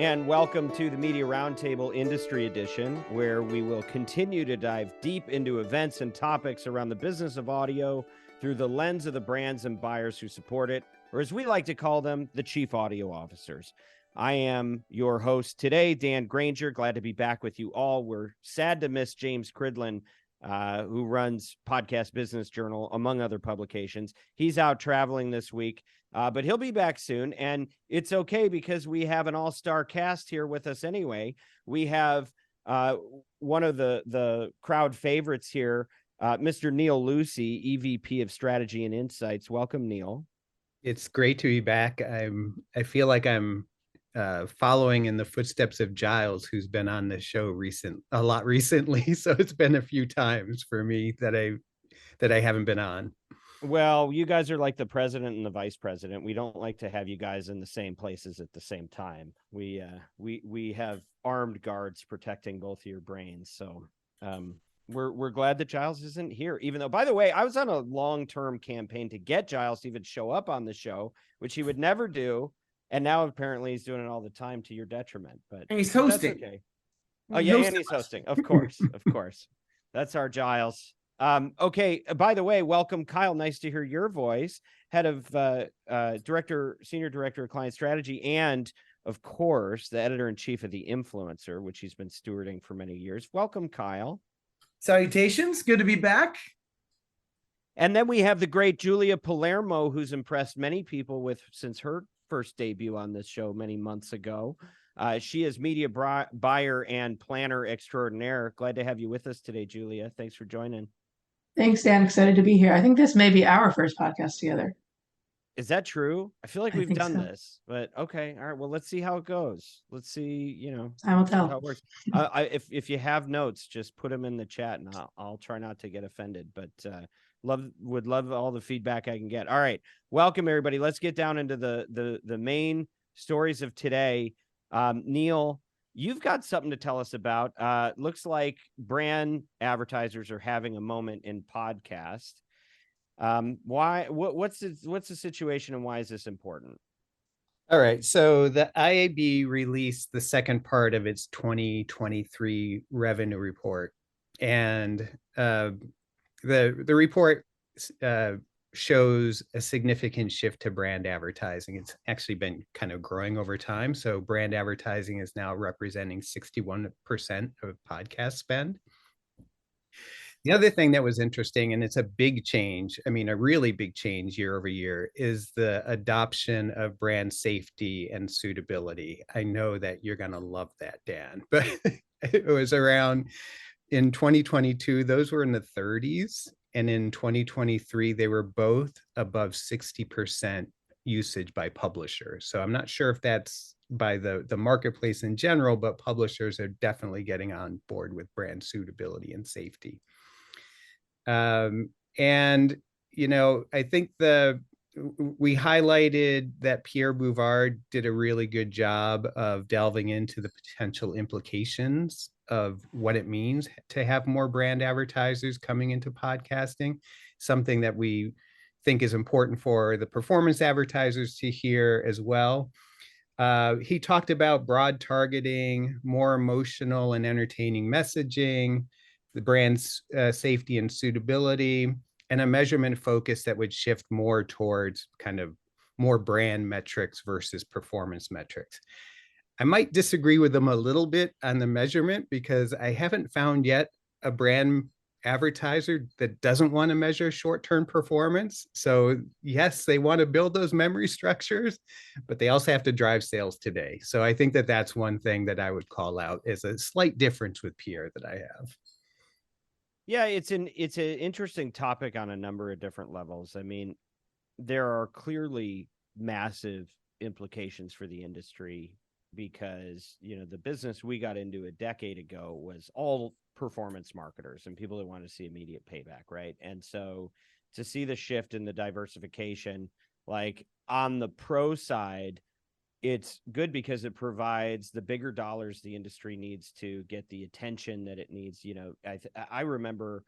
and welcome to the Media Roundtable Industry Edition, where we will continue to dive deep into events and topics around the business of audio through the lens of the brands and buyers who support it, or as we like to call them, the Chief Audio Officers. I am your host today, Dan Granger. Glad to be back with you all. We're sad to miss James Cridlin, who runs Podcast Business Journal, among other publications. He's out traveling this week. But he'll be back soon, and it's okay because we have an all-star cast here with us anyway. We have one of the crowd favorites here, Mr. Neal Lucey, EVP of Strategy and Insights. Welcome, Neal. It's great to be back. I feel like I'm following in the footsteps of Giles, who's been on this show a lot recently. So it's been a few times for me that I haven't been on. Well, you guys are like the president and the vice president. We don't like to have you guys in the same places at the same time. We have armed guards protecting both of your brains. So we're glad that Giles isn't here, even though, by the way, I was on a long-term campaign to get Giles to even show up on the show, which he would never do. And now apparently he's doing it all the time to your detriment. But and he's hosting. That's okay. Oh yeah, and he's hosting. Of course, of course. That's our Giles. Okay. By the way, welcome, Kyle. Nice to hear your voice. Head of senior director of client strategy, and of course, the editor-in-chief of The Influencer, which he's been stewarding for many years. Welcome, Kyle. Salutations. Good to be back. And then we have the great Julia Palermo, who's impressed many people since her first debut on this show many months ago. She is media buyer and planner extraordinaire. Glad to have you with us today, Julia. Thanks for joining. Thanks, Dan. Excited to be here. I think this may be our first podcast together. Is that true? I feel like we've done this, but okay. All right. Well, let's see how it goes. Let's see, I will tell. How it works. If you have notes, just put them in the chat and I'll try not to get offended, but would love all the feedback I can get. All right. Welcome, everybody. Let's get down into the main stories of today. Neal, you've got something to tell us about. Looks like brand advertisers are having a moment in podcast. What's the situation and why is this important? All right. So the IAB released the second part of its 2023 revenue report. And the report shows a significant shift to brand advertising. It's actually been kind of growing over time. So brand advertising is now representing 61% of podcast spend. The other thing that was interesting, and it's a big change, a really big change year over year, is the adoption of brand safety and suitability. I know that you're going to love that, Dan, but it was around in 2022, those were in the 30s. And in 2023, they were both above 60% usage by publishers. So I'm not sure if that's by the marketplace in general, but publishers are definitely getting on board with brand suitability and safety. And, I think we highlighted that Pierre Bouvard did a really good job of delving into the potential implications of what it means to have more brand advertisers coming into podcasting, something that we think is important for the performance advertisers to hear as well. He talked about broad targeting, more emotional and entertaining messaging, the brand's safety and suitability, and a measurement focus that would shift more towards kind of more brand metrics versus performance metrics. I might disagree with them a little bit on the measurement because I haven't found yet a brand advertiser that doesn't want to measure short-term performance. So yes, they want to build those memory structures, but they also have to drive sales today. So I think that that's one thing that I would call out as a slight difference with Pierre that I have. Yeah, it's an interesting topic on a number of different levels. There are clearly massive implications for the industry because, the business we got into a decade ago was all performance marketers and people that want to see immediate payback, right? And so to see the shift in the diversification, like on the pro side, it's good because it provides the bigger dollars the industry needs to get the attention that it needs. I remember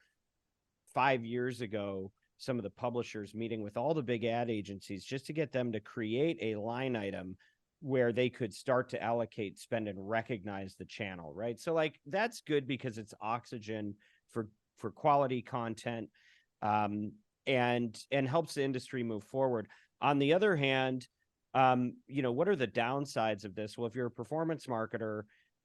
5 years ago, some of the publishers meeting with all the big ad agencies just to get them to create a line item where they could start to allocate spend and recognize the channel, right? So like that's good because it's oxygen for quality content, and helps the industry move forward. On the other hand, what are the downsides of this? Well, if you're a performance marketer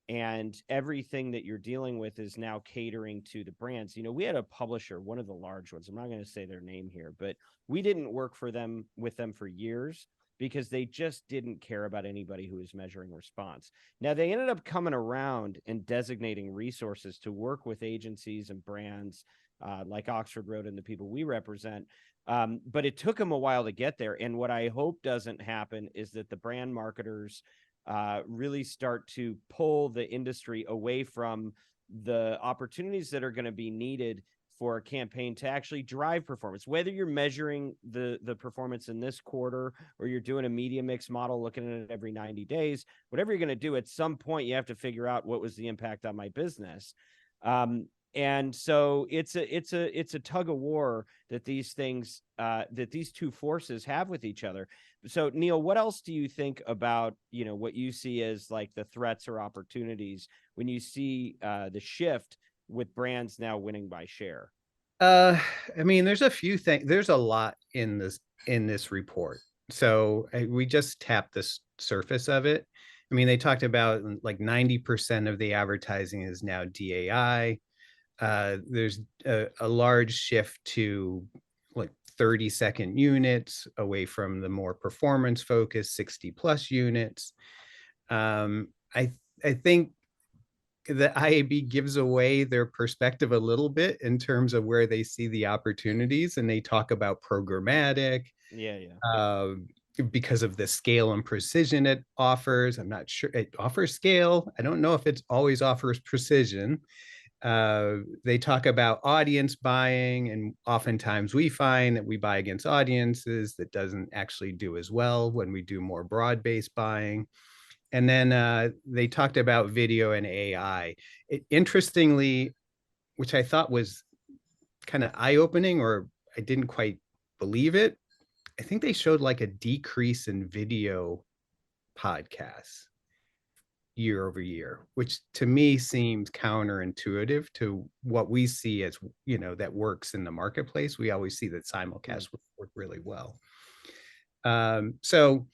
and everything that you're dealing with is now catering to the brands, we had a publisher, one of the large ones, I'm not going to say their name here, but we didn't work with them for years because they just didn't care about anybody who was measuring response. Now, they ended up coming around and designating resources to work with agencies and brands like Oxford Road and the people we represent. But it took them a while to get there. And what I hope doesn't happen is that the brand marketers really start to pull the industry away from the opportunities that are going to be needed for a campaign to actually drive performance, whether you're measuring the performance in this quarter or you're doing a media mix model, looking at it every 90 days, whatever you're going to do, at some point you have to figure out what was the impact on my business. And so it's a tug of war that these two forces have with each other. So Neal, what else do you think about, what you see as like the threats or opportunities when you see the shift with brands now winning by share? I mean, there's a few things. There's a lot in this report. So we just tapped the surface of it. I mean, they talked about like 90% of the advertising is now DAI. There's a large shift to like 30-second units away from the more performance focused 60 plus units. I think the IAB gives away their perspective a little bit in terms of where they see the opportunities, and they talk about programmatic. Because of the scale and precision it offers. I'm not sure it offers scale. I don't know if it always offers precision. They talk about audience buying, and oftentimes we find that we buy against audiences that doesn't actually do as well when we do more broad-based buying. And then they talked about video and AI. Interestingly, which I thought was kind of eye-opening, or I didn't quite believe it, I think they showed like a decrease in video podcasts year over year, which to me seems counterintuitive to what we see as, that works in the marketplace. We always see that simulcast work really well. So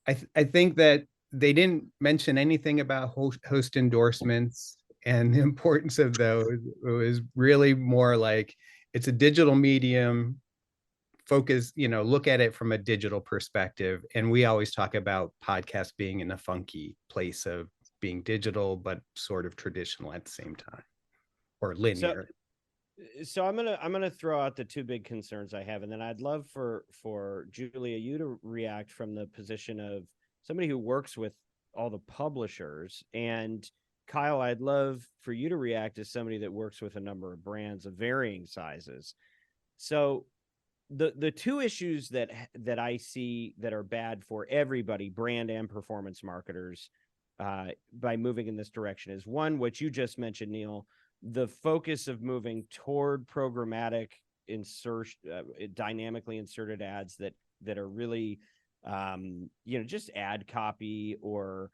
I think that they didn't mention anything about host endorsements and the importance of those. It was really more like it's a digital medium. Focus, look at it from a digital perspective. And we always talk about podcasts being in a funky place of being digital, but sort of traditional at the same time, or linear. So I'm gonna throw out the two big concerns I have, and then I'd love for Julia, you to react from the position of somebody who works with all the publishers, and Kyle, I'd love for you to react as somebody that works with a number of brands of varying sizes. So the two issues that I see that are bad for everybody, brand and performance marketers, by moving in this direction is one, what you just mentioned, Neal, the focus of moving toward programmatic dynamically inserted ads that are really, just ad copy or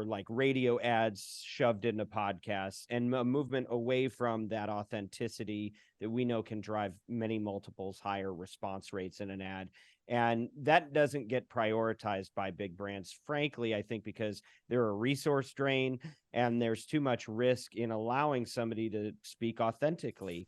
like radio ads shoved into podcasts, and a movement away from that authenticity that we know can drive many multiples higher response rates in an ad. And that doesn't get prioritized by big brands, frankly, I think, because they're a resource drain and there's too much risk in allowing somebody to speak authentically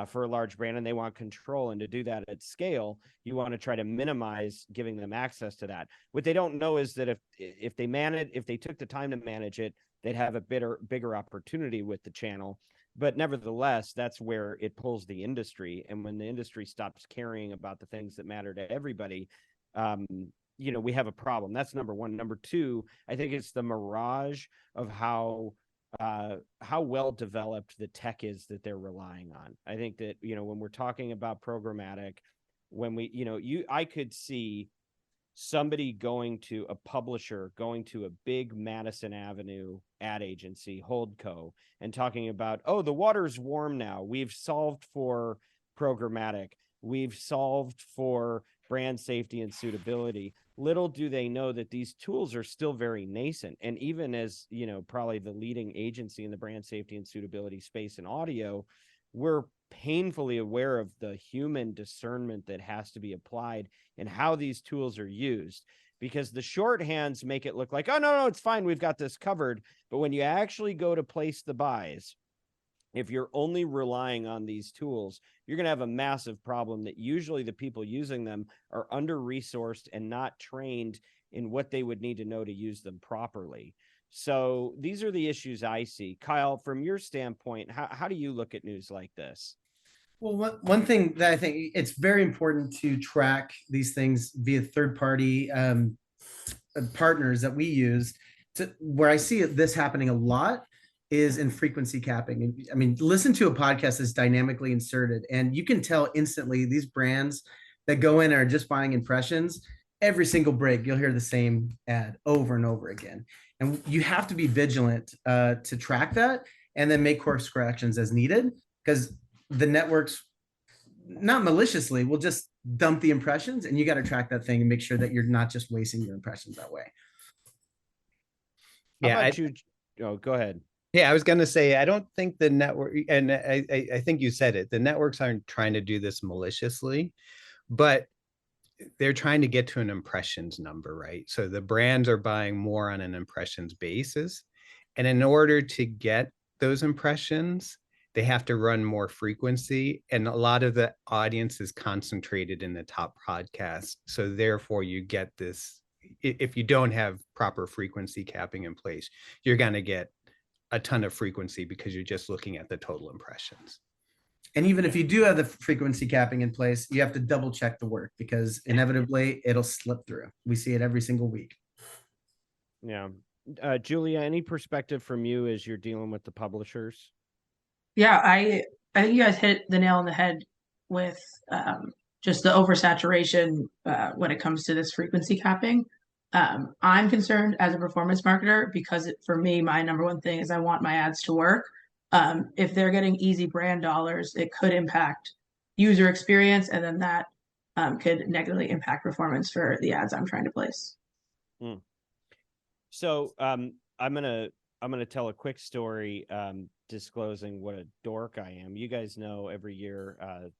for a large brand, and they want control. And to do that at scale, you want to try to minimize giving them access to that. What they don't know is that if they took the time to manage it, they'd have a bigger opportunity with the channel. But nevertheless, that's where it pulls the industry. And when the industry stops caring about the things that matter to everybody, we have a problem. That's number one. Number two, I think it's the mirage of how well developed the tech is that they're relying on. I think that, when we're talking about programmatic, I could see somebody going to a publisher, going to a big Madison Avenue ad agency, Holdco, and talking about, oh, the water's warm now. We've solved for programmatic. We've solved for brand safety and suitability. little do they know that these tools are still very nascent. And even as, probably the leading agency in the brand safety and suitability space in audio, we're painfully aware of the human discernment that has to be applied and how these tools are used, because the shorthands make it look like, oh, no, it's fine, we've got this covered. But when you actually go to place the buys, if you're only relying on these tools, you're going to have a massive problem that usually the people using them are under-resourced and not trained in what they would need to know to use them properly. So these are the issues I see. Kyle, from your standpoint, how do you look at news like this? Well, one thing that I think it's very important to track these things via third-party partners that we use. Where I see this happening a lot is in frequency capping. I mean, listen to a podcast that's dynamically inserted, and you can tell instantly these brands that go in are just buying impressions. Every single break, you'll hear the same ad over and over again. And you have to be vigilant to track that and then make course corrections as needed, because the networks, not maliciously, will just dump the impressions, and you got to track that thing and make sure that you're not just wasting your impressions that way. How about you? Oh, go ahead. Yeah, I was going to say, I don't think the network, and I think you said it, the networks aren't trying to do this maliciously, but they're trying to get to an impressions number, right? So the brands are buying more on an impressions basis. And in order to get those impressions, they have to run more frequency. And a lot of the audience is concentrated in the top podcasts. So therefore you get this, if you don't have proper frequency capping in place, you're going to get a ton of frequency because you're just looking at the total impressions. And even if you do have the frequency capping in place, you have to double check the work, because inevitably it'll slip through. We see it every single week. Yeah. Julia, any perspective from you as you're dealing with the publishers? Yeah, I think you guys hit the nail on the head with just the oversaturation when it comes to this frequency capping. I'm concerned as a performance marketer because for me, my number one thing is I want my ads to work. If they're getting easy brand dollars, it could impact user experience, and then that could negatively impact performance for the ads I'm trying to place. So I'm gonna tell a quick story, disclosing what a dork I am. You guys know every year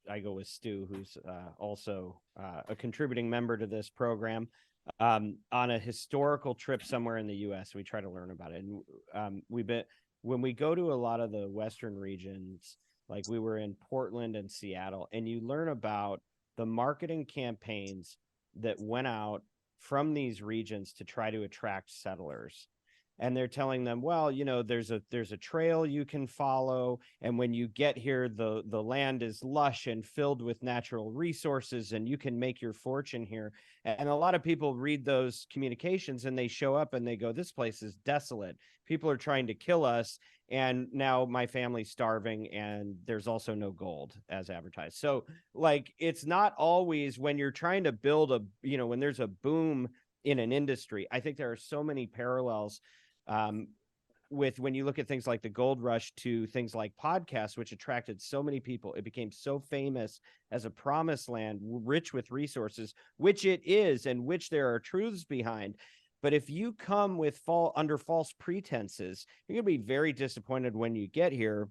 I go with Stu, who's also a contributing member to this program, on a historical trip somewhere in the U.S. We try to learn about it, and when we go to a lot of the Western regions, like we were in Portland and Seattle, and you learn about the marketing campaigns that went out from these regions to try to attract settlers. And they're telling them, well, there's a trail you can follow, and when you get here, the land is lush and filled with natural resources, and you can make your fortune here. And a lot of people read those communications and they show up and they go, this place is desolate. People are trying to kill us, and now my family's starving, and there's also no gold as advertised. So like, it's not always when you're trying to build when there's a boom in an industry. I think there are so many parallels with when you look at things like the gold rush to things like podcasts, which attracted so many people. It became so famous as a promised land, rich with resources, which it is, and which there are truths behind. But if you come with under false pretenses, you're going to be very disappointed when you get here.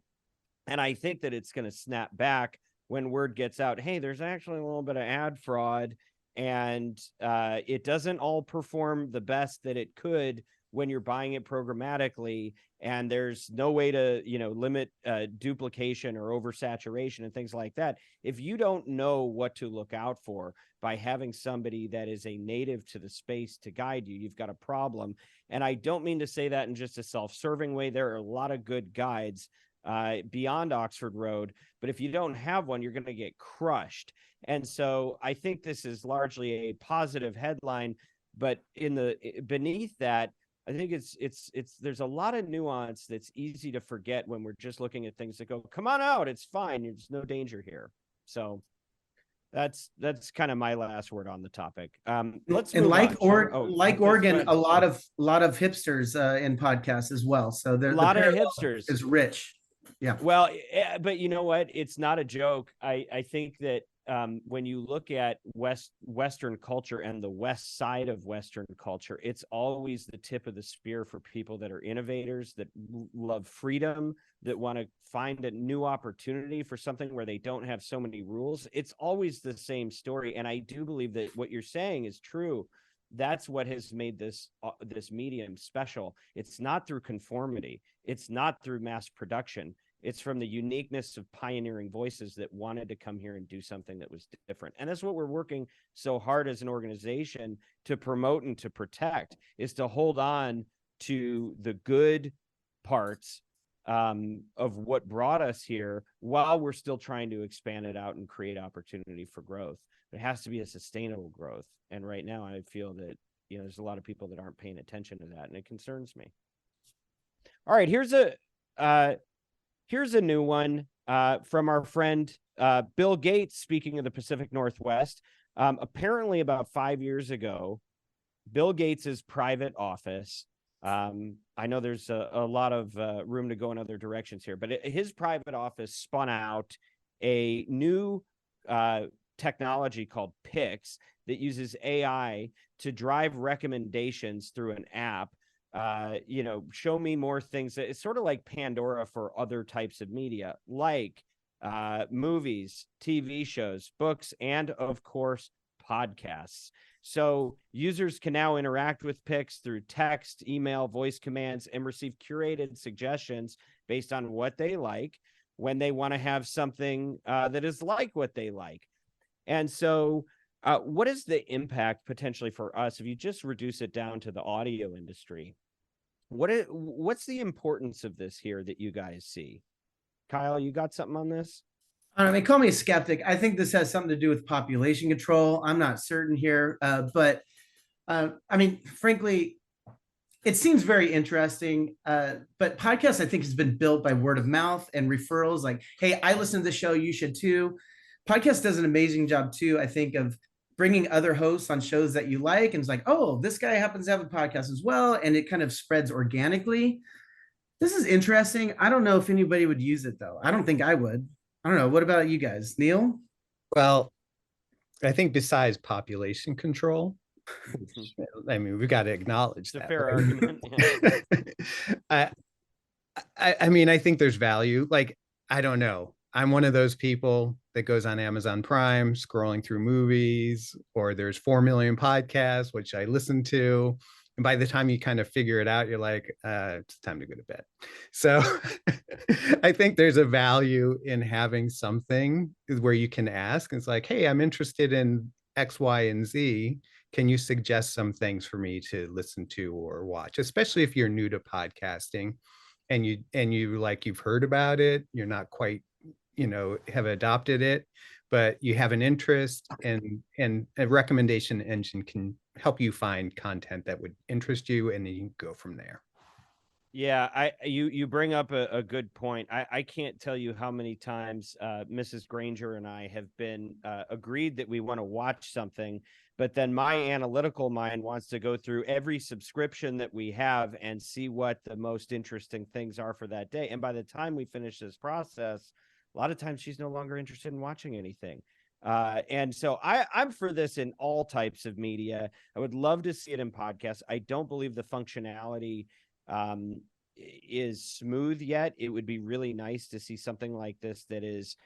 And I think that it's going to snap back when word gets out, hey, there's actually a little bit of ad fraud, and it doesn't all perform the best that it could when you're buying it programmatically, and there's no way to, limit duplication or oversaturation and things like that. If you don't know what to look out for by having somebody that is a native to the space to guide you, you've got a problem. And I don't mean to say that in just a self-serving way. There are a lot of good guides beyond Oxford Road, but if you don't have one, you're going to get crushed. And so I think this is largely a positive headline, but beneath that, I think it's there's a lot of nuance that's easy to forget when we're just looking at things that go, come on out, it's fine, there's no danger here. So that's kind of my last word on the topic. Let's and like Oregon, a lot of hipsters in podcasts as well. So there's a lot of hipsters is rich. Yeah. Well, but you know what? It's not a joke. I think that when you look at Western culture and the West side of Western culture, it's always the tip of the spear for people that are innovators, that love freedom, that want to find a new opportunity for something where they don't have so many rules. It's always the same story. And I do believe that what you're saying is true. That's what has made this medium special. It's not through conformity. It's not through mass production. It's from the uniqueness of pioneering voices that wanted to come here and do something that was different. And that's what we're working so hard as an organization to promote and to protect, is to hold on to the good parts of what brought us here, while we're still trying to expand it out and create opportunity for growth. It has to be a sustainable growth. And right now I feel that, there's a lot of people that aren't paying attention to that, and it concerns me. All right, here's a new one from our friend Bill Gates. Speaking of the Pacific Northwest, apparently about 5 years ago, Bill Gates's private office, I know there's a lot of room to go in other directions here, but his private office spun out a new technology called Pix that uses AI to drive recommendations through an app. Show me more things. It's sort of like Pandora for other types of media, like movies, TV shows, books, and of course, podcasts. So users can now interact with Pix through text, email, voice commands, and receive curated suggestions based on what they like when they want to have something that is like what they like. And so what is the impact potentially for us if you just reduce it down to the audio industry? What's the importance of this here that you guys see? Kyle, you got something on this? They call me a skeptic. I think this has something to do with population control. I'm not certain here, but frankly, it seems very interesting. But podcasts, I think, has been built by word of mouth and referrals. Like, hey, I listen to the show, you should too. Podcast does an amazing job too, I think, of bringing other hosts on shows that you like, and it's like, oh, this guy happens to have a podcast as well, and it kind of spreads organically. This is interesting. I don't know if anybody would use it though. I don't think I would. I don't know. What about you guys, Neal? Well, I think besides population control, I mean, we've got to acknowledge it's that. A fair right? argument. Yeah. I mean, I think there's value. Like, I don't know. I'm one of those people that goes on Amazon Prime, scrolling through movies, or there's 4 million podcasts, which I listen to. And by the time you kind of figure it out, you're like, it's time to go to bed. So I think there's a value in having something where you can ask. It's like, hey, I'm interested in X, Y, and Z. Can you suggest some things for me to listen to or watch, especially if you're new to podcasting and you like, you've heard about it, you're not quite, have adopted it, but you have an interest, and a recommendation engine can help you find content that would interest you, and then you can go from there. Yeah, you bring up a good point. I can't tell you how many times Mrs. Granger and I have been agreed that we want to watch something, but then my analytical mind wants to go through every subscription that we have and see what the most interesting things are for that day. And by the time we finish this process, a lot of times she's no longer interested in watching anything. And so I'm for this in all types of media. I would love to see it in podcasts. I don't believe the functionality is smooth yet. It would be really nice to see something like this that is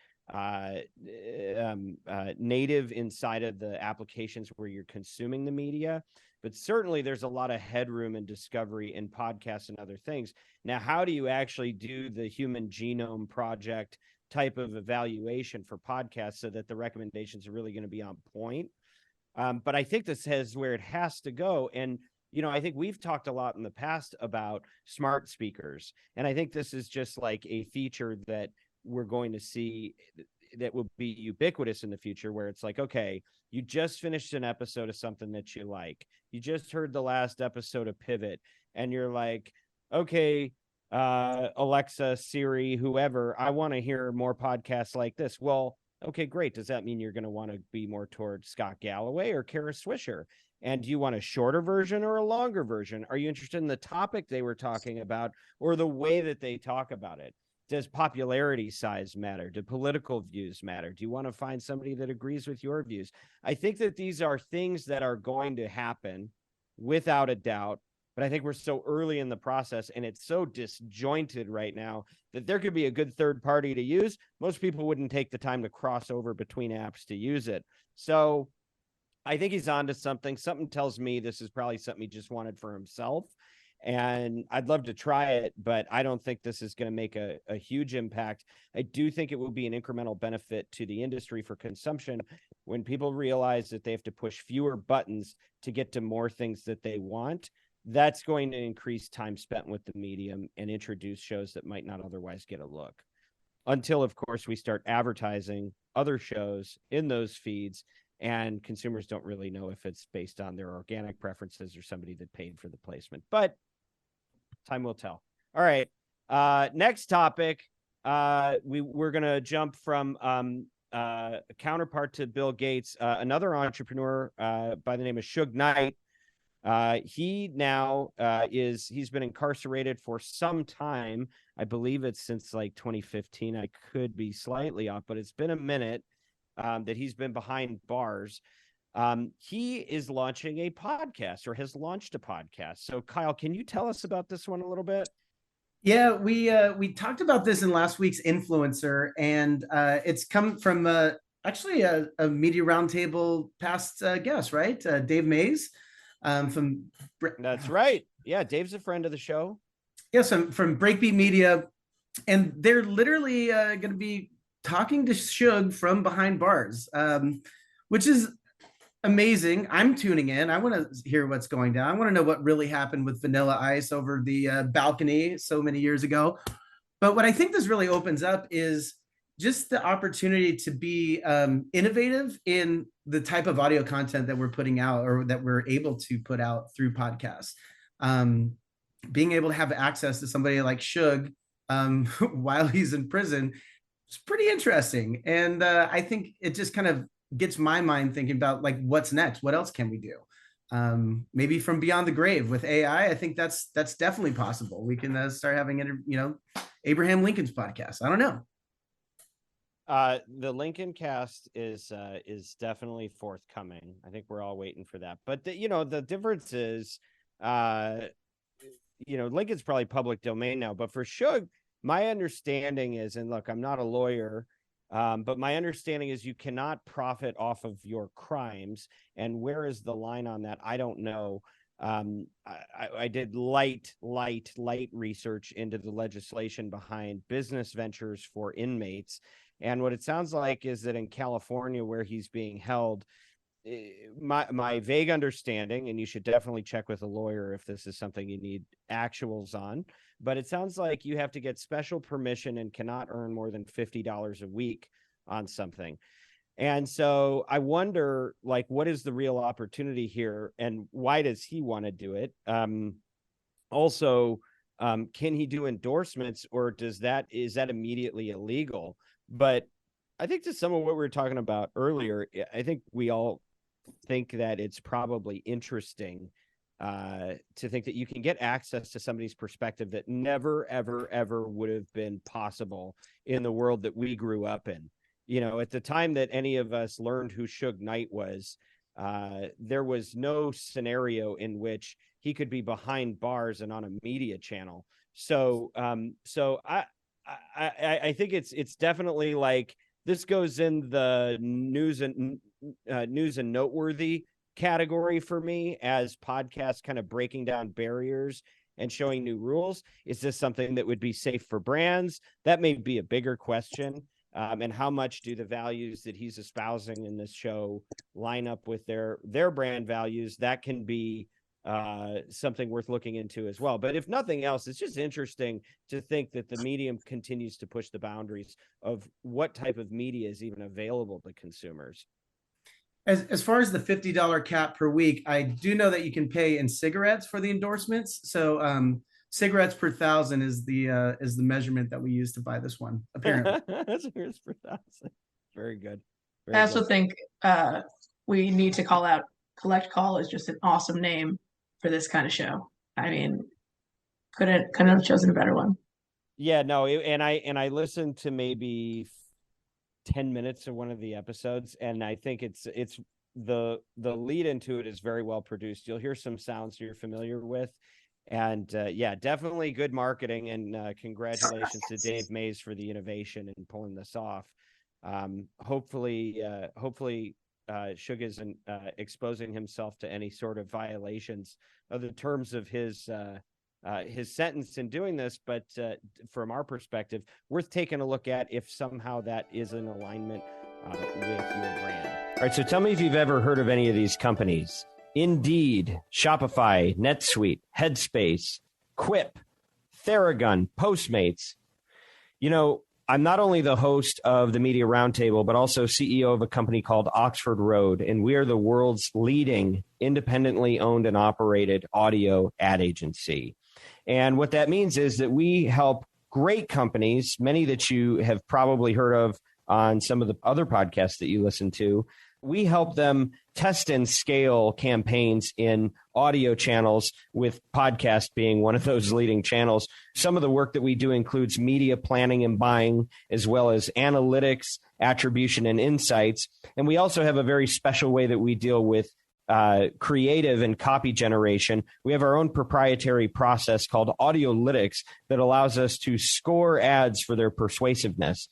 native inside of the applications where you're consuming the media. But certainly there's a lot of headroom and discovery in podcasts and other things. Now, how do you actually do the Human Genome Project type of evaluation for podcasts so that the recommendations are really going to be on point? But I think this is where it has to go. And I think we've talked a lot in the past about smart speakers, and I think this is just like a feature that we're going to see that will be ubiquitous in the future, where it's like, okay, you just finished an episode of something that you like. You just heard the last episode of Pivot, and you're like, okay, Alexa, Siri, whoever, I want to hear more podcasts like this. Well, okay, great. Does that mean you're going to want to be more towards Scott Galloway or Kara Swisher? And do you want a shorter version or a longer version? Are you interested in the topic they were talking about or the way that they talk about it? Does popularity size matter? Do political views matter? Do you want to find somebody that agrees with your views? I think that these are things that are going to happen without a doubt. But I think we're so early in the process and it's so disjointed right now that there could be a good third party to use. Most people wouldn't take the time to cross over between apps to use it. So I think he's onto something. Something tells me this is probably something he just wanted for himself. And I'd love to try it, but I don't think this is going to make a huge impact. I do think it will be an incremental benefit to the industry for consumption when people realize that they have to push fewer buttons to get to more things that they want. That's going to increase time spent with the medium and introduce shows that might not otherwise get a look. Until, of course, we start advertising other shows in those feeds, and consumers don't really know if it's based on their organic preferences or somebody that paid for the placement. But time will tell. All right. Next topic. We're going to jump from a counterpart to Bill Gates, another entrepreneur by the name of Suge Knight. He now he's been incarcerated for some time. I believe it's since like 2015. I could be slightly off, but it's been a minute that he's been behind bars. He is launching a podcast, or has launched a podcast. So Kyle, can you tell us about this one a little bit? Yeah, we talked about this in last week's Influencer, and it's come from actually a Media Roundtable past guest, right? Dave Mays from. That's right. Yeah, Dave's a friend of the show. Yes, from Breakbeat Media, and they're literally going to be talking to Suge from behind bars, which is amazing. I'm tuning in. I want to hear what's going down. I want to know what really happened with Vanilla Ice over the balcony so many years ago. But what I think this really opens up is just the opportunity to be innovative in the type of audio content that we're putting out, or that we're able to put out through podcasts. Being able to have access to somebody like Suge while he's in prison is pretty interesting. And I think it just kind of gets my mind thinking about like, what's next? What else can we do? Maybe from beyond the grave with AI. I think that's definitely possible. We can start having Abraham Lincoln's podcast. I don't know. The Lincoln cast is definitely forthcoming. I think we're all waiting for that. But the difference is, Lincoln's probably public domain now. But for Suge, my understanding is, and look, I'm not a lawyer, but my understanding is you cannot profit off of your crimes. And where is the line on that? I don't know. I did light research into the legislation behind business ventures for inmates. And what it sounds like is that in California, where he's being held, my vague understanding, and you should definitely check with a lawyer if this is something you need actuals on, but it sounds like you have to get special permission and cannot earn more than $50 a week on something. And so I wonder, like, what is the real opportunity here, and why does he want to do it? Also, can he do endorsements, or is that immediately illegal? But I think to some of what we were talking about earlier, I think we all think that it's probably interesting to think that you can get access to somebody's perspective that never, ever, ever would have been possible in the world that we grew up in. At the time that any of us learned who Suge Knight was, there was no scenario in which he could be behind bars and on a media channel. So I think it's definitely like, this goes in the news and noteworthy category for me, as podcasts kind of breaking down barriers and showing new rules. Is this something that would be safe for brands? That may be a bigger question. And how much do the values that he's espousing in this show line up with their brand values? That can be something worth looking into as well. But if nothing else, it's just interesting to think that the medium continues to push the boundaries of what type of media is even available to consumers. As far as the $50 cap per week, I do know that you can pay in cigarettes for the endorsements. So cigarettes per 1,000 is the measurement that we use to buy this one, apparently. Cigarettes per 1,000. Very good. I also think we need to call out Collect Call is just an awesome name for this kind of show. I mean, couldn't have chosen a better one. Yeah, no, and I listened to maybe 10 minutes of one of the episodes, and I think it's the lead into it is very well produced. You'll hear some sounds you're familiar with, and yeah, definitely good marketing, and congratulations to Dave Mays for the innovation and pulling this off. Hopefully Shug isn't exposing himself to any sort of violations of the terms of his sentence in doing this, but from our perspective, worth taking a look at if somehow that is in alignment with your brand. All right, so tell me if you've ever heard of any of these companies: Indeed, Shopify, NetSuite, Headspace, Quip, Theragun, Postmates. You know, I'm not only the host of the Media Roundtable, but also CEO of a company called Oxford Road, and we are the world's leading independently owned and operated audio ad agency. And what that means is that we help great companies, many that you have probably heard of on some of the other podcasts that you listen to. We help them test and scale campaigns in audio channels, with podcast being one of those leading channels. Some of the work that we do includes media planning and buying, as well as analytics, attribution, and insights. And we also have a very special way that we deal with creative and copy generation. We have our own proprietary process called Audiolytics that allows us to score ads for their persuasiveness.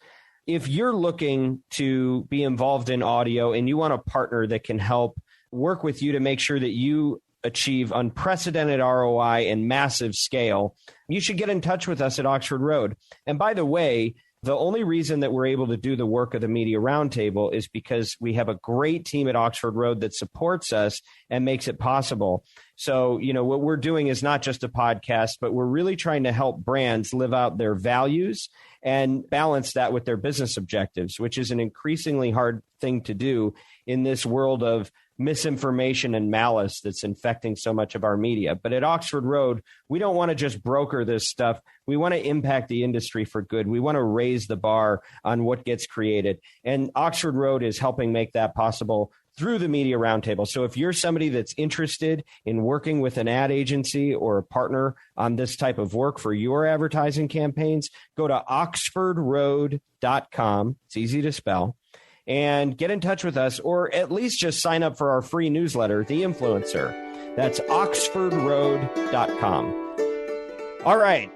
If you're looking to be involved in audio and you want a partner that can help work with you to make sure that you achieve unprecedented ROI and massive scale, you should get in touch with us at Oxford Road. And by the way, the only reason that we're able to do the work of the Media Roundtable is because we have a great team at Oxford Road that supports us and makes it possible. So, you know, what we're doing is not just a podcast, but we're really trying to help brands live out their values and balance that with their business objectives, which is an increasingly hard thing to do in this world of misinformation and malice that's infecting so much of our media. But at Oxford Road, we don't want to just broker this stuff. We want to impact the industry for good. We want to raise the bar on what gets created. And Oxford Road is helping make that possible through the Media Roundtable. So if you're somebody that's interested in working with an ad agency or a partner on this type of work for your advertising campaigns, go to oxfordroad.com. It's easy to spell. And get in touch with us, or at least just sign up for our free newsletter, The Influencer. That's oxfordroad.com. All right.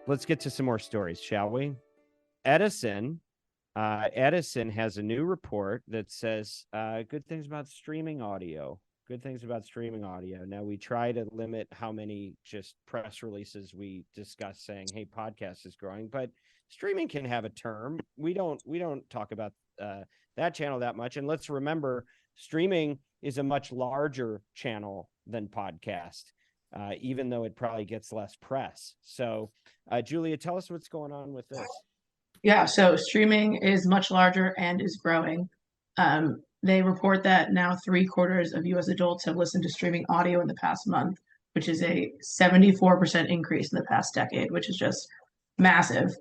Let's get to some more stories, shall we? Edison has a new report that says good things about streaming audio. Good things about streaming audio. Now, we try to limit how many just press releases we discuss saying, hey, podcast is growing, but streaming can have a term. We don't talk about that channel that much. And let's remember, streaming is a much larger channel than podcast, even though it probably gets less press. So, Julia, tell us what's going on with this. Yeah, so streaming is much larger and is growing. They report that now 3/4 of U.S. adults have listened to streaming audio in the past month, which is a 74% increase in the past decade, which is just massive.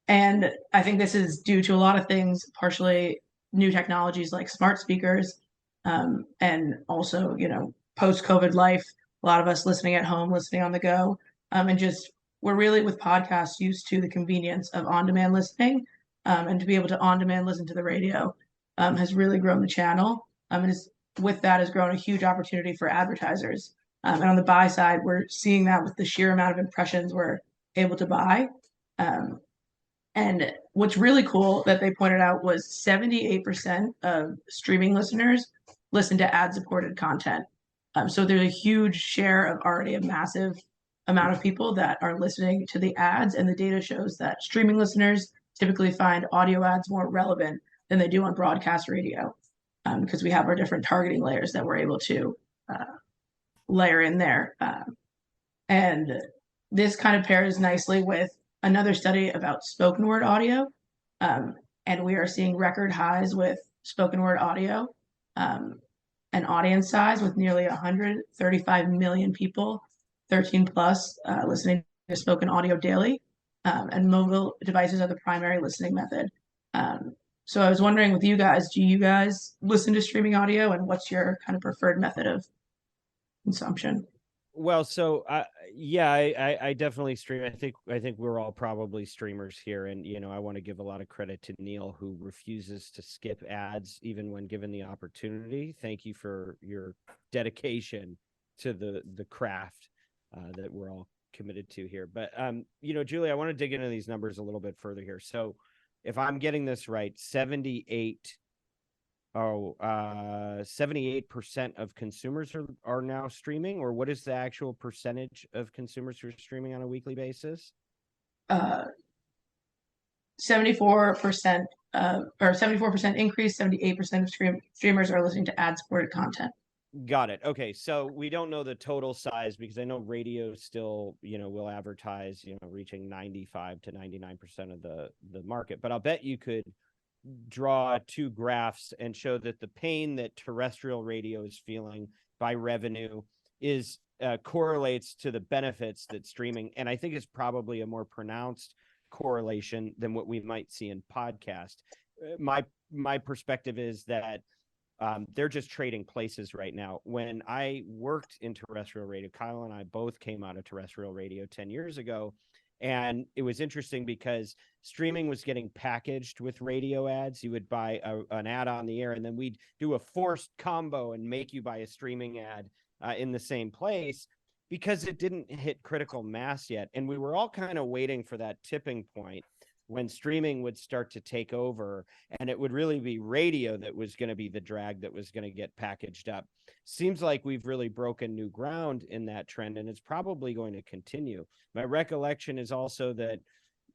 And I think this is due to a lot of things, partially new technologies like smart speakers, and also, you know, post-COVID life, a lot of us listening at home, listening on the go, and just we're really, with podcasts, used to the convenience of on-demand listening, and to be able to on-demand listen to the radio has really grown the channel. And with that has grown a huge opportunity for advertisers. And on the buy side, we're seeing that with the sheer amount of impressions we're able to buy. And what's really cool that they pointed out was 78% of streaming listeners listen to ad-supported content. So there's a huge share of already a massive amount of people that are listening to the ads, and the data shows that streaming listeners typically find audio ads more relevant than they do on broadcast radio, because we have our different targeting layers that we're able to layer in there. And this kind of pairs nicely with another study about spoken word audio. And we are seeing record highs with spoken word audio, and audience size with nearly 135 million people, 13 plus, listening to spoken audio daily. And mobile devices are the primary listening method. So I was wondering with you guys, do you guys listen to streaming audio, and what's your kind of preferred method of consumption? Well, so yeah, I definitely stream. I think we're all probably streamers here, and I want to give a lot of credit to Neal, who refuses to skip ads even when given the opportunity. Thank you for your dedication to the craft that we're all committed to here. But Julie, I want to dig into these numbers a little bit further here. So, if I'm getting this right, 78% of consumers are now streaming, or what is the actual percentage of consumers who are streaming on a weekly basis? 74% or 74% increase, 78% of streamers are listening to ad-supported content. Got it. Okay, so we don't know the total size because I know radio still, will advertise, reaching 95 to 99% of the market. But I'll bet you could draw two graphs and show that the pain that terrestrial radio is feeling by revenue is correlates to the benefits that streaming, and I think it's probably a more pronounced correlation than what we might see in podcast. My perspective is that they're just trading places right now. When I worked in terrestrial radio, Kyle and I both came out of terrestrial radio 10 years ago. And it was interesting because streaming was getting packaged with radio ads. You would buy an ad on the air, and then we'd do a forced combo and make you buy a streaming ad in the same place because it didn't hit critical mass yet. And we were all kind of waiting for that tipping point when streaming would start to take over, and it would really be radio that was going to be the drag that was going to get packaged up. Seems like we've really broken new ground in that trend, and it's probably going to continue. My recollection is also that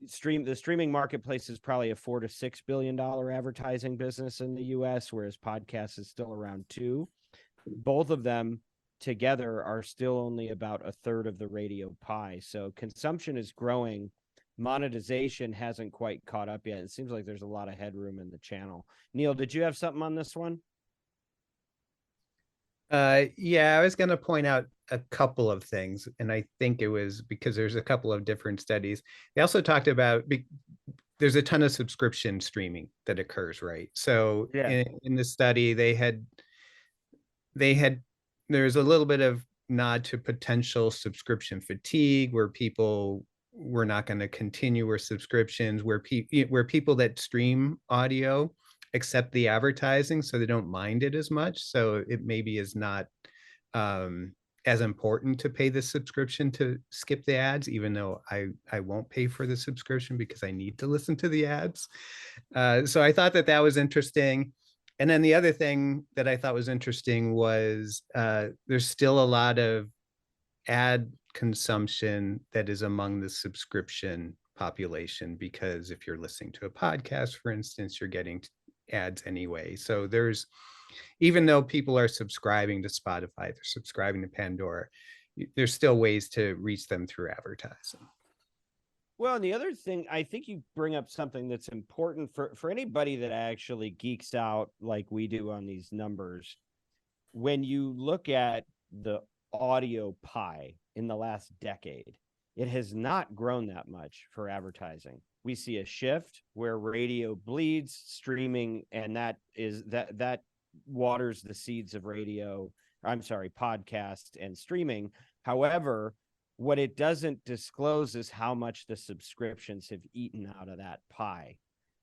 the streaming marketplace is probably a $4 to $6 billion advertising business in the US, whereas podcast is still around $2. Both of them together are still only about a third of the radio pie. So consumption is growing. Monetization hasn't quite caught up yet. It seems like there's a lot of headroom in the channel. Neal, did you have something on this one? Yeah, I was going to point out a couple of things, and I think it was because there's a couple of different studies. They also talked about there's a ton of subscription streaming that occurs, right? So Yeah. in the study, there's a little bit of nod to potential subscription fatigue, where people were not going to continue with subscriptions, where people that stream audio accept the advertising, so they don't mind it as much. So it maybe is not as important to pay the subscription to skip the ads, even though I won't pay for the subscription because I need to listen to the ads. So I thought that was interesting. And then the other thing that I thought was interesting was there's still a lot of ad consumption that is among the subscription population, because if you're listening to a podcast, for instance, you're getting ads anyway. So even though people are subscribing to Spotify, they're subscribing to Pandora, there's still ways to reach them through advertising. Well, and the other thing, I think you bring up something that's important for anybody that actually geeks out like we do on these numbers. When you look at the audio pie in the last decade, it has not grown that much for advertising. We see a shift where radio bleeds streaming, and that waters the seeds of podcast and streaming. However, what it doesn't disclose is how much the subscriptions have eaten out of that pie,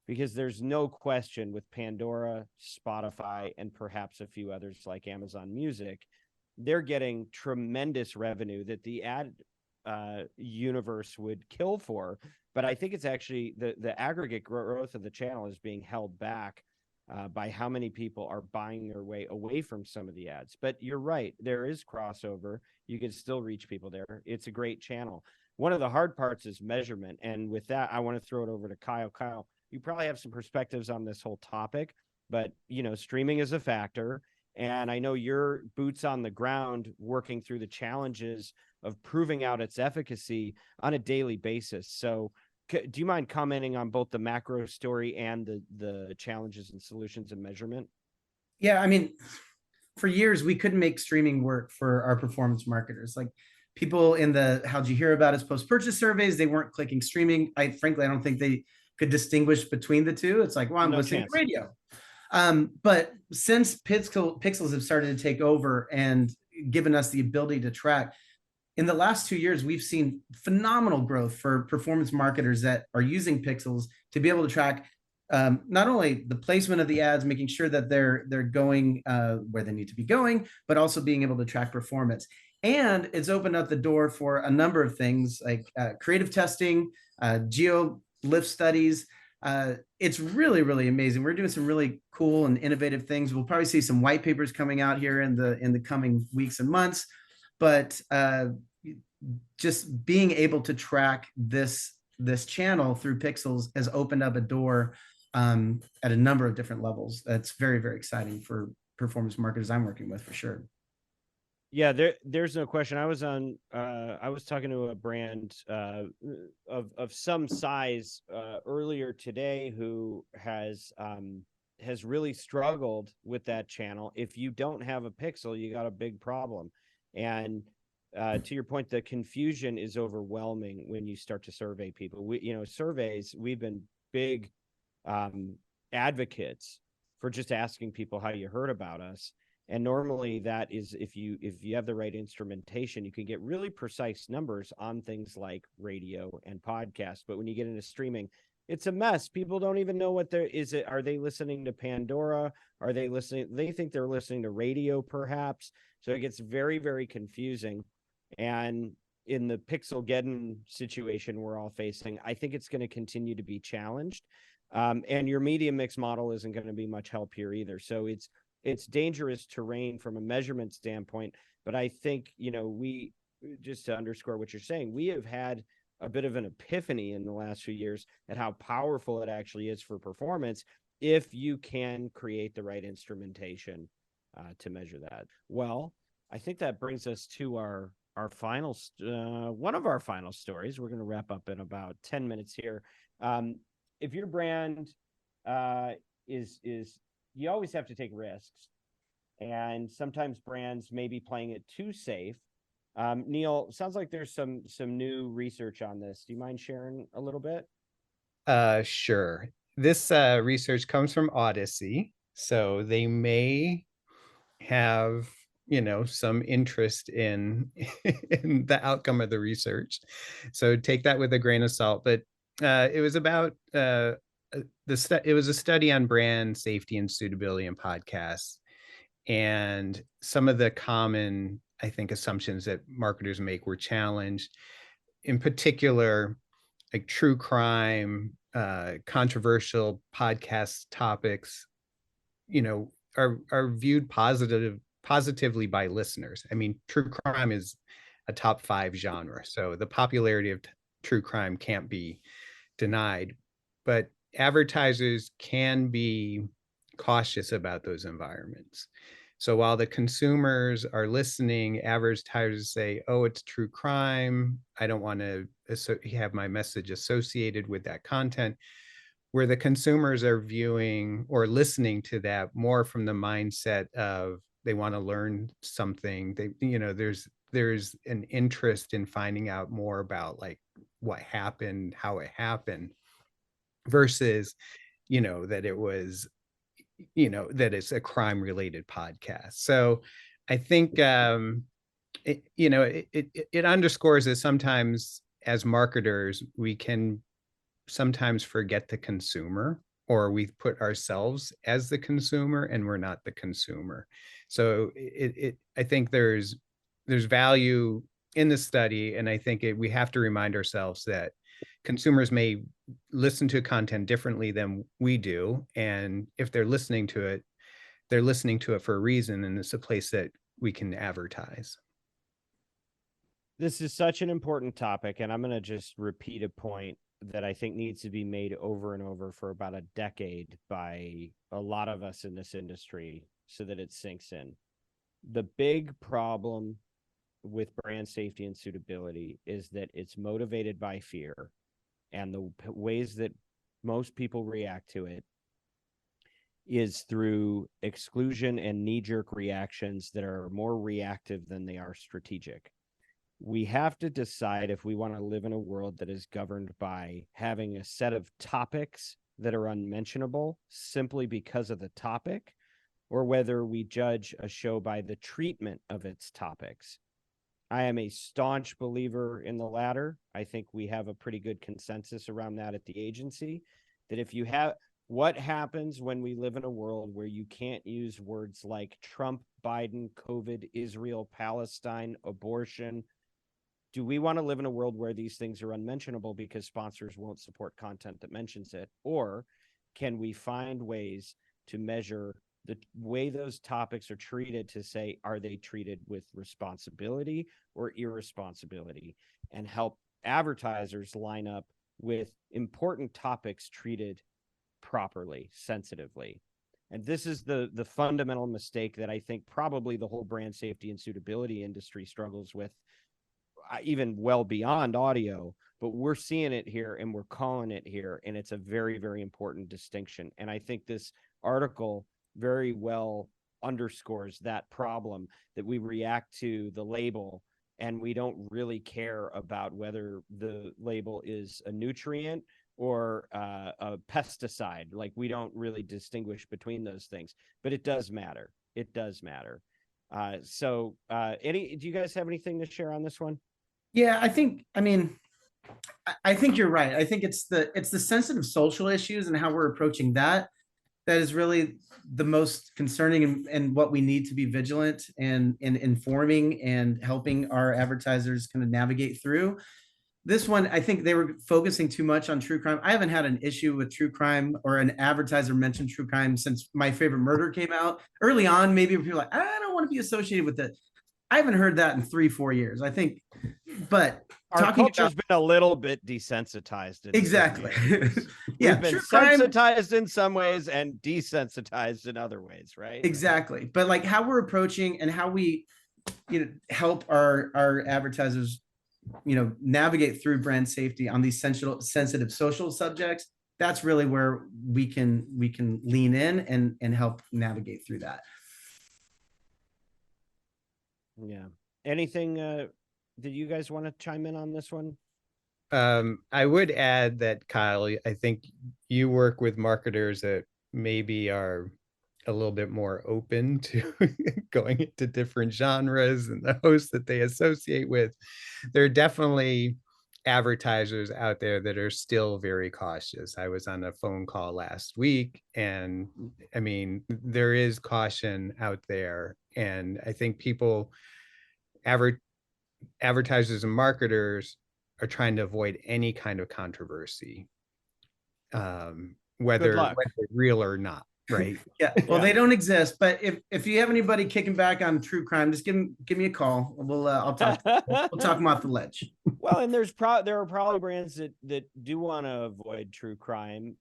because there's no question with Pandora, Spotify, and perhaps a few others like Amazon Music, they're getting tremendous revenue that the ad universe would kill for. But I think it's actually the aggregate growth of the channel is being held back by how many people are buying their way away from some of the ads. But you're right, there is crossover. You can still reach people there. It's a great channel. One of the hard parts is measurement. And with that, I want to throw it over to Kyle. Kyle, you probably have some perspectives on this whole topic, but streaming is a factor. And I know your boots on the ground working through the challenges of proving out its efficacy on a daily basis. So do you mind commenting on both the macro story and the challenges and solutions and measurement? Yeah, I mean, for years we couldn't make streaming work for our performance marketers. Like, people in the how'd you hear about us post-purchase surveys, they weren't clicking streaming. Frankly, I don't think they could distinguish between the two. It's like, well, I'm listening to radio. But since pixels have started to take over and given us the ability to track, in the last 2 years, we've seen phenomenal growth for performance marketers that are using pixels to be able to track not only the placement of the ads, making sure that they're going where they need to be going, but also being able to track performance. And it's opened up the door for a number of things like creative testing, geo lift studies. It's really, really amazing. We're doing some really cool and innovative things. We'll probably see some white papers coming out here in the coming weeks and months. But just being able to track this channel through pixels has opened up a door at a number of different levels. That's very, very exciting for performance marketers I'm working with, for sure. Yeah, there's no question. I was talking to a brand of some size earlier today who has really struggled with that channel. If you don't have a pixel, you got a big problem. And to your point, the confusion is overwhelming when you start to survey people. Surveys, we've been big advocates for just asking people how you heard about us. And normally that is, if you have the right instrumentation, you can get really precise numbers on things like radio and podcasts. But when you get into streaming, it's a mess. People don't even know what are they listening to Pandora? Are they listening? They think they're listening to radio perhaps. So it gets very, very confusing. And in the Pixelgeddon situation we're all facing, I think it's going to continue to be challenged. And your media mix model isn't going to be much help here either. So it's dangerous terrain from a measurement standpoint. But I think, we, just to underscore what you're saying, we have had a bit of an epiphany in the last few years at how powerful it actually is for performance if you can create the right instrumentation to measure that. Well, I think that brings us to our final, one of our final stories. We're going to wrap up in about 10 minutes here. If your brand is you always have to take risks, and sometimes brands may be playing it too safe. Neal, sounds like there's some new research on this. Do you mind sharing a little bit? Sure. This research comes from Odyssey, so they may have some interest in in the outcome of the research, so take that with a grain of salt. But it was about it was a study on brand safety and suitability in podcasts, and some of the common, I think, assumptions that marketers make were challenged. In particular, like true crime, controversial podcast topics, are viewed positively by listeners. I mean, true crime is a top 5 genre, so the popularity of true crime can't be denied. But advertisers can be cautious about those environments. So while the consumers are listening, advertisers say, "Oh, it's true crime. I don't want to have my message associated with that content." Where the consumers are viewing or listening to that more from the mindset of they want to learn something. There's an interest in finding out more about like what happened, how it happened, versus that it was that it's a crime related podcast. So I think it underscores that sometimes as marketers we can sometimes forget the consumer, or we put ourselves as the consumer and we're not the consumer. So I think there's value in the study, and I think we have to remind ourselves that consumers may listen to content differently than we do, and if they're listening to it, they're listening to it for a reason, and it's a place that we can advertise. This is such an important topic, and I'm going to just repeat a point that I think needs to be made over and over for about a decade by a lot of us in this industry so that it sinks in. The big problem with brand safety and suitability is that it's motivated by fear, and the ways that most people react to it is through exclusion and knee-jerk reactions that are more reactive than they are strategic. We have to decide if we want to live in a world that is governed by having a set of topics that are unmentionable simply because of the topic, or whether we judge a show by the treatment of its topics. I am a staunch believer in the latter. I think we have a pretty good consensus around that at the agency, that if you have, what happens when we live in a world where you can't use words like Trump, Biden, COVID, Israel, Palestine, abortion? Do we want to live in a world where these things are unmentionable because sponsors won't support content that mentions it? Or can we find ways to measure the way those topics are treated, to say, are they treated with responsibility or irresponsibility, and help advertisers line up with important topics treated properly, sensitively? And this is the fundamental mistake that I think probably the whole brand safety and suitability industry struggles with, even well beyond audio, but we're seeing it here and we're calling it here. And it's a very, very important distinction. And I think this article very well underscores that problem, that we react to the label and we don't really care about whether the label is a nutrient or a pesticide. Like, we don't really distinguish between those things, but it does matter. It does matter. Do you guys have anything to share on this one? Yeah, I think you're right. I think it's the sensitive social issues and how we're approaching that is really the most concerning, and what we need to be vigilant and informing and helping our advertisers kind of navigate through. This one, I think they were focusing too much on true crime. I haven't had an issue with true crime or an advertiser mention true crime since My Favorite Murder came out. Early on, maybe people were like, I don't want to be associated with it. I haven't heard that in 3-4 years, I think. But our culture's been a little bit desensitized. Exactly. Yeah, we've been sensitized in some ways and desensitized in other ways, right? Exactly. But like how we're approaching and how we, help our advertisers, navigate through brand safety on these sensitive social subjects. That's really where we can lean in and help navigate through that. Yeah. Anything did you guys want to chime in on this one? I would add that, Kyle, I think you work with marketers that maybe are a little bit more open to going into different genres and the hosts that they associate with. There are definitely advertisers out there that are still very cautious. I was on a phone call last week, and I mean, there is caution out there. And I think advertisers and marketers are trying to avoid any kind of controversy, whether real or not. Right. Yeah. Well, they don't exist. But if you have anybody kicking back on true crime, just give me a call. I'll talk. We'll talk them off the ledge. Well, and there are probably brands that do want to avoid true crime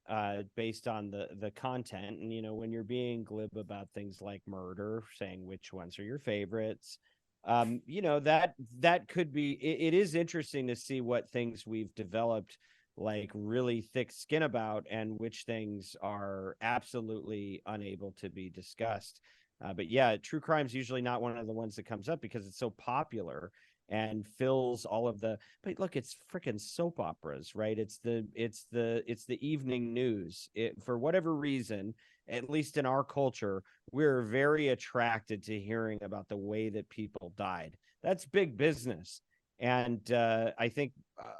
based on the content. And when you're being glib about things like murder, saying which ones are your favorites, that could be. It is interesting to see what things we've developed like really thick skin about, and which things are absolutely unable to be discussed. But yeah, true crime is usually not one of the ones that comes up because it's so popular and fills all of the. But look, it's freaking soap operas, right? It's the evening news. For whatever reason, at least in our culture, we're very attracted to hearing about the way that people died. That's big business. And I think,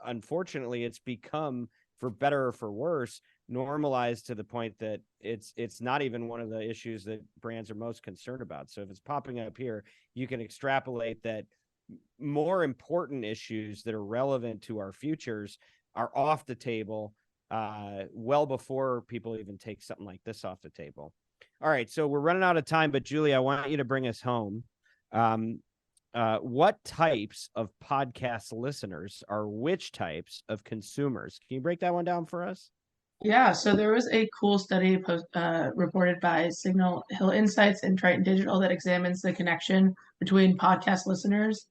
unfortunately, it's become, for better or for worse, normalized to the point that it's not even one of the issues that brands are most concerned about. So if it's popping up here, you can extrapolate that more important issues that are relevant to our futures are off the table well before people even take something like this off the table. All right, so we're running out of time, but Julie, I want you to bring us home. What types of podcast listeners are which types of consumers? Can you break that one down for us? Yeah, so there was a cool study reported by Signal Hill Insights and Triton Digital that examines the connection between podcast listeners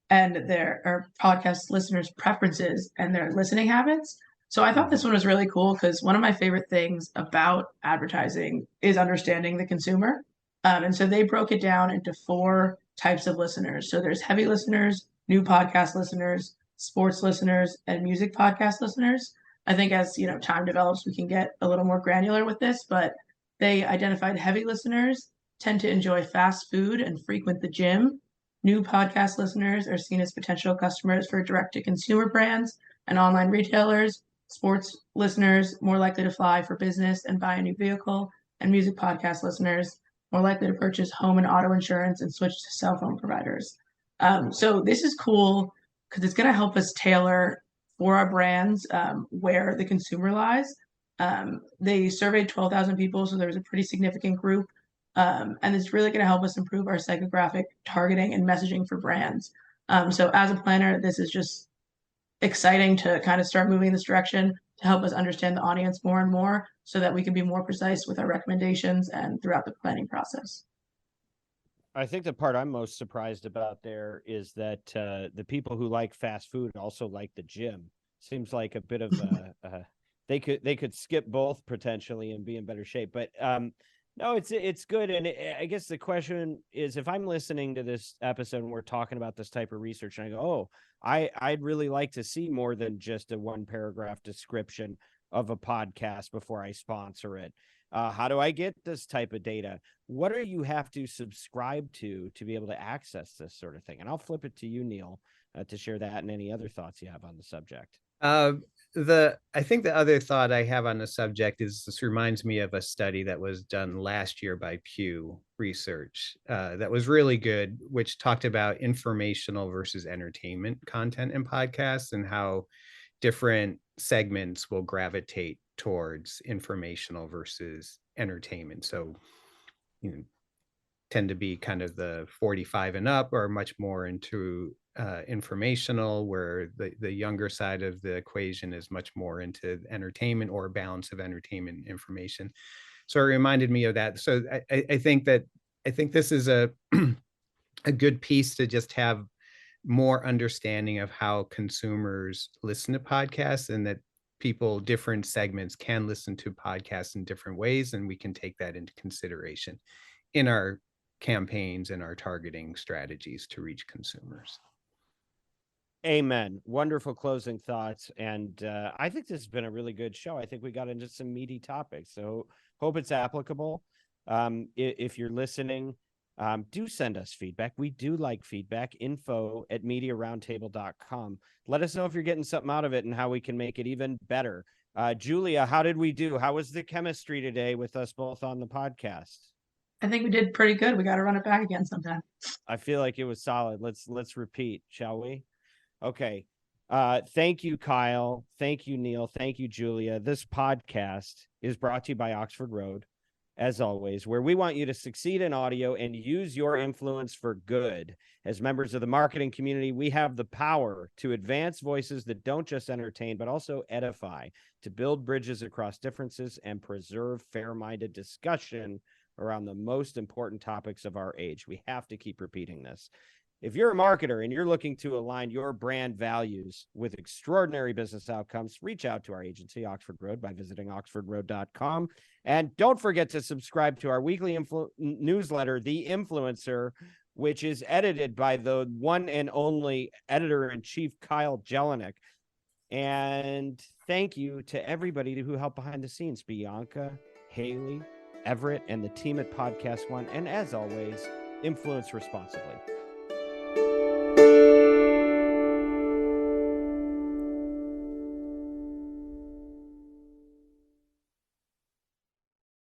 and their podcast listeners' preferences and their listening habits. So I thought this one was really cool because one of my favorite things about advertising is understanding the consumer. And so they broke it down into 4 types of listeners. So there's heavy listeners, new podcast listeners, sports listeners, and music podcast listeners. I think as time develops, we can get a little more granular with this, but they identified heavy listeners tend to enjoy fast food and frequent the gym. New podcast listeners are seen as potential customers for direct-to-consumer brands and online retailers. Sports listeners more likely to fly for business and buy a new vehicle, and music podcast listeners more likely to purchase home and auto insurance and switch to cell phone providers. So this is cool because it's going to help us tailor for our brands where the consumer lies. They surveyed 12,000 people, so there was a pretty significant group. And it's really going to help us improve our psychographic targeting and messaging for brands. So as a planner, this is just exciting to kind of start moving in this direction to help us understand the audience more and more so that we can be more precise with our recommendations and throughout the planning process. I think the part I'm most surprised about there is that the people who like fast food also like the gym. Seems like a bit of they could skip both potentially and be in better shape. But no, it's good. And I guess the question is, if I'm listening to this episode and we're talking about this type of research, and I go, oh, I'd really like to see more than just a 1-paragraph description of a podcast before I sponsor it. How do I get this type of data? What do you have to subscribe to be able to access this sort of thing? And I'll flip it to you, Neal, to share that and any other thoughts you have on the subject. I think the other thought I have on the subject is this reminds me of a study that was done last year by Pew Research that was really good, which talked about informational versus entertainment content in podcasts and how different segments will gravitate towards informational versus entertainment. So, tend to be kind of the 45 and up or much more into informational, where the younger side of the equation is much more into entertainment or balance of entertainment and information. So it reminded me of that. So I think this is a a good piece to just have more understanding of how consumers listen to podcasts, and that different segments can listen to podcasts in different ways, and we can take that into consideration in our campaigns and our targeting strategies to reach consumers. Amen. Wonderful closing thoughts. And I think this has been a really good show. I think we got into some meaty topics, so hope it's applicable. If you're listening, do send us feedback. We do like feedback. info@mediaroundtable.com. Let us know if you're getting something out of it and how we can make it even better. Julia, how did we do? How was the chemistry today with us both on the podcast? I think we did pretty good. We got to run it back again sometime. I feel like it was solid. Let's repeat, shall we? Okay. Thank you, Kyle. Thank you, Neal. Thank you, Julia. This podcast is brought to you by Oxford Road, as always, where we want you to succeed in audio and use your influence for good. As members of the marketing community, we have the power to advance voices that don't just entertain, but also edify, to build bridges across differences and preserve fair-minded discussion around the most important topics of our age. We have to keep repeating this. If you're a marketer and you're looking to align your brand values with extraordinary business outcomes, reach out to our agency, Oxford Road, by visiting oxfordroad.com. And don't forget to subscribe to our weekly newsletter, The Influencer, which is edited by the one and only editor-in-chief, Kyle Jelinek. And thank you to everybody who helped behind the scenes, Bianca, Haley, Everett, and the team at Podcast One. And as always, influence responsibly.